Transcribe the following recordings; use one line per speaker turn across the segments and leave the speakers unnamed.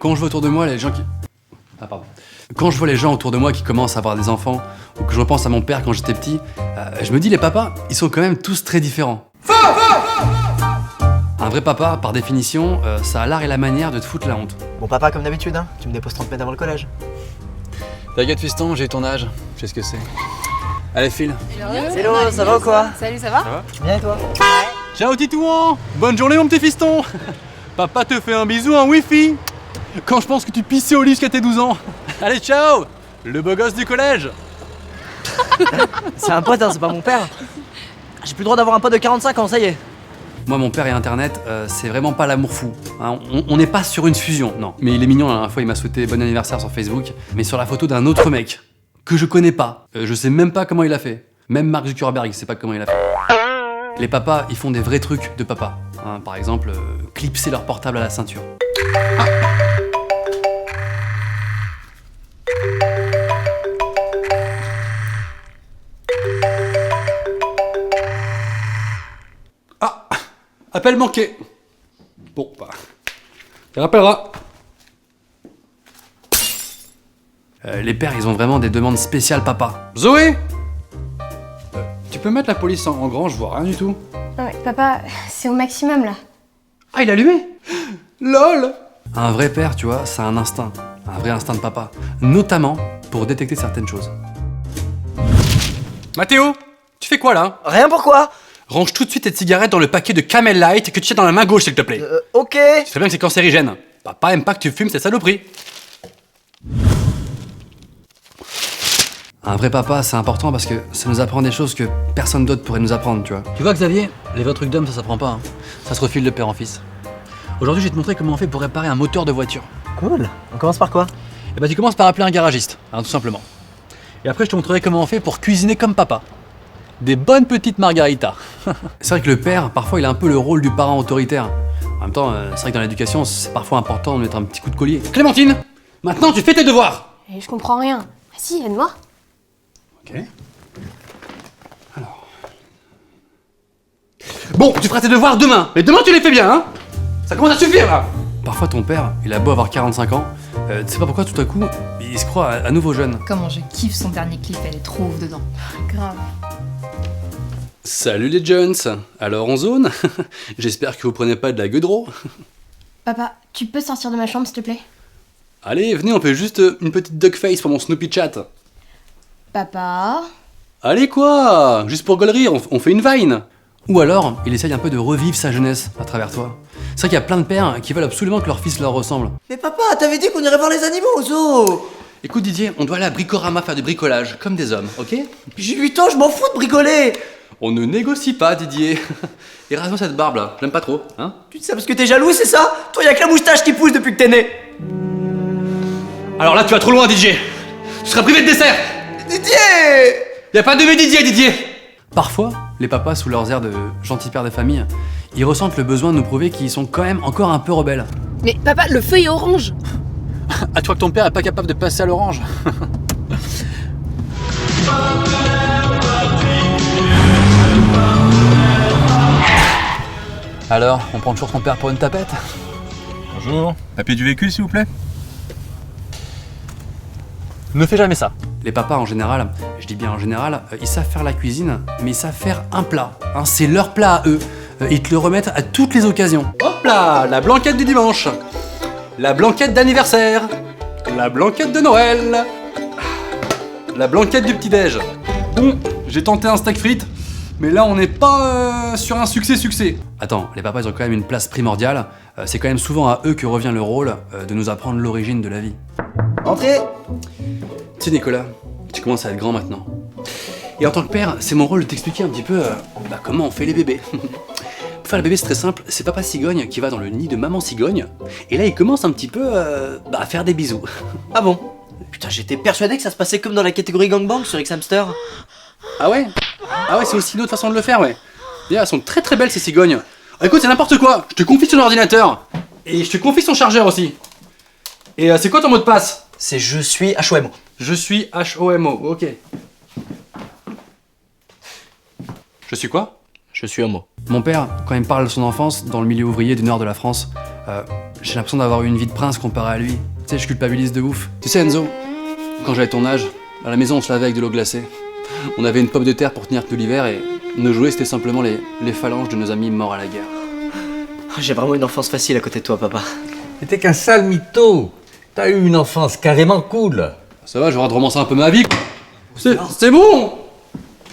Quand je vois autour de moi les gens qui... Ah pardon. Quand je vois les gens autour de moi qui commencent à avoir des enfants, ou que je repense à mon père quand j'étais petit, je me dis les papas, ils sont quand même tous très différents. Un vrai papa, par définition, ça a l'art et la manière de te foutre la honte.
Bon papa comme d'habitude, hein. Tu me déposes 30 mètres avant le collège.
T'inquiète fiston, j'ai ton âge, je sais ce que c'est. Allez file.
Hello, ça va ou quoi?
Salut, ça va?
Bien et toi?
Ciao Titouan. Bonne journée mon petit fiston. Papa te fait un bisou en wifi. Quand je pense que tu pissais au lit jusqu'à tes 12 ans. Allez ciao. Le beau gosse du collège.
C'est un pote, hein, c'est pas mon père. J'ai plus le droit d'avoir un pote de 45 ans, ça y est.
Moi mon père et internet, c'est vraiment pas l'amour fou. Hein, on n'est pas sur une fusion, non. Mais il est mignon, la dernière fois il m'a souhaité bon anniversaire sur Facebook. Mais sur la photo d'un autre mec, que je connais pas. Je sais même pas comment il a fait. Même Mark Zuckerberg, il sait pas comment il a fait. Les papas, ils font des vrais trucs de papa. Hein, par exemple, clipser leur portable à la ceinture. Ah, appel manqué. Bon, bah, il rappellera. Les pères, ils ont vraiment des demandes spéciales papa. Zoé, tu peux mettre la police en grand, je vois rien du tout.
Non mais papa, c'est au maximum là.
Ah, il a allumé. LOL. Un vrai père, tu vois, ça a un instinct. Un vrai instinct de papa. Notamment pour détecter certaines choses. Mathéo, tu fais quoi là?
Rien pourquoi?
Range tout de suite cette cigarette dans le paquet de Camel Light que tu tiens dans la main gauche, s'il te plaît.
Ok.
Tu sais bien que c'est cancérigène. Papa aime pas que tu fumes cette saloperie. Un vrai papa, c'est important parce que ça nous apprend des choses que personne d'autre pourrait nous apprendre, tu vois. Tu vois, Xavier, les vrais trucs d'homme, ça s'apprend pas. Hein. Ça se refile de père en fils. Aujourd'hui, je vais te montrer comment on fait pour réparer un moteur de voiture.
Cool. On commence par quoi?
Et bah, tu commences par appeler un garagiste, hein, tout simplement. Et après, je te montrerai comment on fait pour cuisiner comme papa. Des bonnes petites margaritas. C'est vrai que le père, parfois, il a un peu le rôle du parent autoritaire. En même temps, c'est vrai que dans l'éducation, c'est parfois important de mettre un petit coup de collier. Clémentine, maintenant, tu fais tes devoirs.
Et je comprends rien. Ah si, aide-moi.
Ok. Alors. Bon, tu feras tes devoirs demain. Mais demain, tu les fais bien, hein. Ça commence à suffire, là. Parfois, ton père, il a beau avoir 45 ans, tu sais pas pourquoi, tout à coup, il se croit à nouveau jeune.
Comment je kiffe son dernier clip, elle est trop ouf dedans.
Grave.
Salut les Jones. Alors, en zone. J'espère que vous prenez pas de la gueudreau.
Papa, tu peux sortir de ma chambre s'il te plaît?
Allez, venez, on fait juste une petite duck face pour mon Snoopy chat.
Papa...
Allez quoi. Juste pour gaulerie, on fait une vine. Ou alors, il essaye un peu de revivre sa jeunesse à travers toi. C'est vrai qu'il y a plein de pères qui veulent absolument que leur fils leur ressemble.
Mais papa, t'avais dit qu'on irait voir les animaux au zoo.
Écoute Didier, on doit aller à Bricorama faire du bricolage, comme des hommes, ok?
J'ai 8 ans, je m'en fous de bricoler.
On ne négocie pas Didier. Et rase-moi cette barbe là, j'aime pas trop, hein?
Tu dis ça parce que t'es jaloux, c'est ça? Toi, y'a que la moustache qui pousse depuis que t'es né.
Alors là tu vas trop loin Didier. Tu seras privé de dessert.
Didier.
Y a pas de Didier. Parfois, les papas, sous leurs airs de gentils pères de famille, ils ressentent le besoin de nous prouver qu'ils sont quand même encore un peu rebelles.
Mais papa, le feu est orange.
Ah, tu crois que ton père est pas capable de passer à l'orange? Alors, on prend toujours ton père pour une tapette?
Bonjour, papier du véhicule s'il vous plaît?
Ne fais jamais ça. Les papas en général, je dis bien en général, ils savent faire la cuisine, mais ils savent faire un plat. Hein, c'est leur plat à eux. Ils te le remettent à toutes les occasions. Hop là, la blanquette du dimanche, la blanquette d'anniversaire, la blanquette de Noël, la blanquette du petit-déj. Bon, j'ai tenté un steak frites, mais là on n'est pas sur un succès. Attends, les papas ils ont quand même une place primordiale. C'est quand même souvent à eux que revient le rôle de nous apprendre l'origine de la vie.
Entrez.
Tu sais Nicolas, tu commences à être grand maintenant. Et en tant que père, c'est mon rôle de t'expliquer un petit peu comment on fait les bébés. Pour faire le bébé c'est très simple, c'est papa cigogne qui va dans le nid de maman cigogne, et là il commence un petit peu à faire des bisous.
Ah bon? Putain, j'étais persuadé que ça se passait comme dans la catégorie gangbang sur X-Hamster.
Ah ouais? Ah ouais, c'est aussi une autre façon de le faire, ouais. D'ailleurs, elles sont très très belles ces cigognes. Ah, écoute, c'est n'importe quoi, je te confie son ordinateur, et je te confie son chargeur aussi. Et c'est quoi ton mot de passe?
C'est je suis HOMO.
Je suis HOMO, ok. Je suis quoi?
Je suis homo.
Mon père, quand il me parle de son enfance dans le milieu ouvrier du nord de la France, j'ai l'impression d'avoir eu une vie de prince comparé à lui. Tu sais, je culpabilise de ouf. Tu sais, Enzo, quand j'avais ton âge, à la maison on se lavait avec de l'eau glacée. On avait une pomme de terre pour tenir tout l'hiver et nos jouets c'était simplement les phalanges de nos amis morts à la guerre.
J'ai vraiment une enfance facile à côté de toi, papa.
T'étais qu'un sale mytho. T'as eu une enfance carrément cool.
Ça va, j'aurais de romancer un peu ma vie. C'est bon.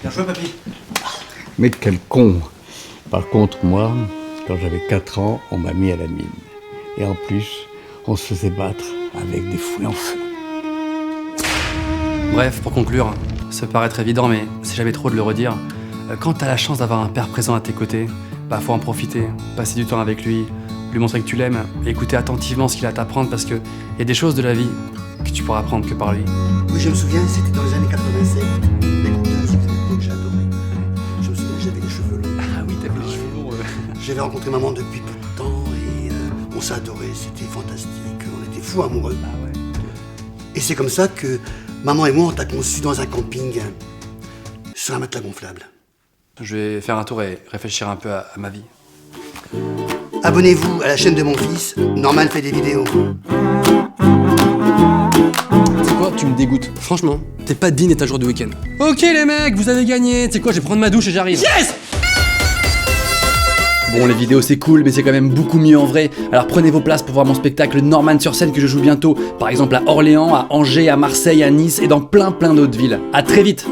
Bien joué, papy.
Mais quel con. Par contre, moi, quand j'avais 4 ans, on m'a mis à la mine. Et en plus, on se faisait battre avec des fouets en feu.
Bref, pour conclure, ça peut paraître évident, mais c'est jamais trop de le redire. Quand t'as la chance d'avoir un père présent à tes côtés, bah faut en profiter, passer du temps avec lui, lui montrer que tu l'aimes, et écouter attentivement ce qu'il a à t'apprendre parce que y a des choses de la vie que tu pourras apprendre que par lui.
Oui, je me souviens, c'était dans les années 87. L'écouteur, c'était une époque que j'adorais. Je me souviens, j'avais les cheveux longs.
Ah oui, t'avais les cheveux longs.
J'avais rencontré maman depuis peu de temps et on s'adorait, c'était fantastique. On était fous amoureux.
Ah ouais.
Et c'est comme ça que maman et moi, on t'a conçu dans un camping sur un matelas gonflable.
Je vais faire un tour et réfléchir un peu à ma vie.
Abonnez-vous à la chaîne de mon fils, Norman fait des vidéos.
C'est quoi, tu me dégoûtes. Franchement, t'es pas digne d'être un jour de week-end. Ok les mecs, vous avez gagné. Tu sais quoi, je vais prendre ma douche et j'arrive. Yes! Bon, les vidéos c'est cool, mais c'est quand même beaucoup mieux en vrai. Alors prenez vos places pour voir mon spectacle Norman sur scène que je joue bientôt. Par exemple à Orléans, à Angers, à Marseille, à Nice et dans plein d'autres villes. À très vite!